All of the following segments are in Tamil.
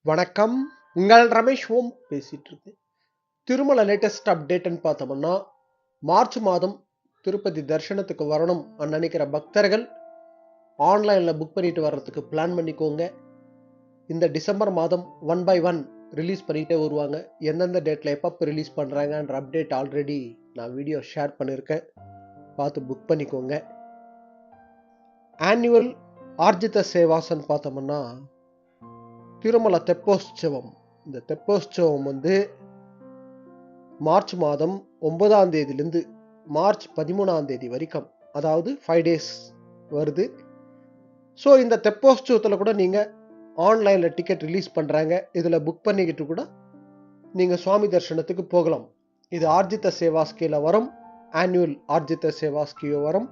வணக்கம். உங்கள் ரமேஷ் ஓம் பேசிட்டு இருக்கேன். திருமல லேட்டஸ்ட் அப்டேட்னு பார்த்தோம்னா, மார்ச் மாதம் திருப்பதி தரிசனத்துக்கு வரணும் நினைக்கிற பக்தர்கள் ஆன்லைன்ல புக் பண்ணிட்டு வர்றதுக்கு பிளான் பண்ணிக்கோங்க. இந்த டிசம்பர் மாதம் 1 by 1 ரிலீஸ் பண்ணிட்டே வருவாங்க. எந்தெந்த டேட்ல எப்பப்போ ரிலீஸ் பண்றாங்கன்ற அப்டேட் ஆல்ரெடி நான் வீடியோ ஷேர் பண்ணியிருக்கேன். பார்த்து புக் பண்ணிக்கோங்க. ஆனுவல் ஆர்ஜித சேவாசன் பார்த்தோம்னா, திருமல தெப்போற்சவம். இந்த தெப்போற்சவம் மார்ச் மாதம் 9ஆம் தேதியிலிருந்து மார்ச் 13ஆம் தேதி வரைக்கும், அதாவது 5 days வருது. ஸோ இந்த தெப்போற்சவத்தில் கூட நீங்கள் ஆன்லைனில் டிக்கெட் ரிலீஸ் பண்ணுறாங்க. இதில் புக் பண்ணிக்கிட்டு கூட நீங்கள் சுவாமி தரிசனத்துக்கு போகலாம். இது ஆர்ஜித சேவா ஸ்கீல வரும். ஆனுவல் ஆர்ஜித சேவா ஸ்கீ வரும்.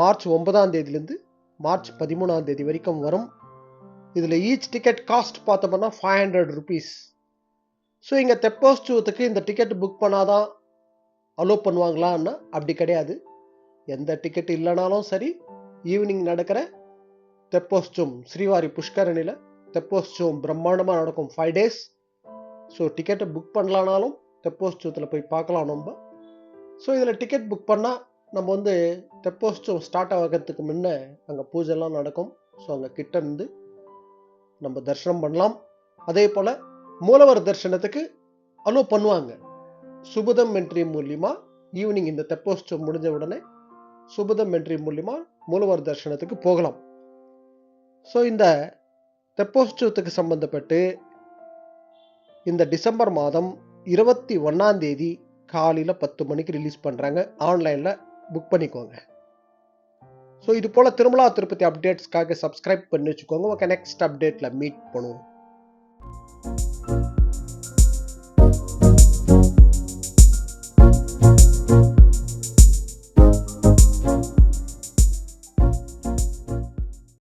மார்ச் 9ஆம் தேதியிலிருந்து மார்ச் 13ஆம் தேதி வரைக்கும் வரும். இதில் ஈச் டிக்கெட் காஸ்ட் பார்த்தோம்னா 500 rupees. ஸோ இங்கே தெப்போற்சவத்துக்கு இந்த டிக்கெட் புக் பண்ணாதான் அலோவ் பண்ணுவாங்களான்னா அப்படி கிடையாது. எந்த டிக்கெட் இல்லைனாலும் சரி, ஈவினிங் நடக்கிற தெப்போற்சவம் ஸ்ரீவாரி புஷ்கரணியில் தெப்போற்சவம் பிரம்மாண்டமாக நடக்கும் 5 days. ஸோ டிக்கெட்டை புக் பண்ணலானாலும் தெப்போற்சவத்தில் போய் பார்க்கலாம் நம்ம. ஸோ இதில் டிக்கெட் புக் பண்ணால் நம்ம தெப்போற்சவம் ஸ்டார்ட் ஆகிறதுக்கு முன்ன அங்கே பூஜைலாம் நடக்கும். ஸோ அங்கே கிட்ட இருந்து நம்ம தரிசனம் பண்ணலாம். அதே போல் மூலவர் தரிசனத்துக்கு அலோவ் பண்ணுவாங்க. சுபதம் என்ட்ரி மூலியமா ஈவினிங் இந்த தெப்போற்சவம் முடிஞ்ச உடனே சுபதம் என்ட்ரி மூலியமா மூலவர் தரிசனத்துக்கு போகலாம். ஸோ இந்த தெப்போற்சவத்துக்கு சம்பந்தப்பட்டு இந்த டிசம்பர் மாதம் 21ஆம் தேதி காலையில் 10 மணிக்கு ரிலீஸ் பண்ணுறாங்க. ஆன்லைனில் புக் பண்ணிக்கோங்க. ஸோ இது போல் திருமலா திருப்பதி அப்டேட்ஸ்க்காக சப்ஸ்கிரைப் பண்ணி வச்சுக்கோங்க. ஓகே, நெக்ஸ்ட் அப்டேட்டில் மீட் பண்ணுவோம்.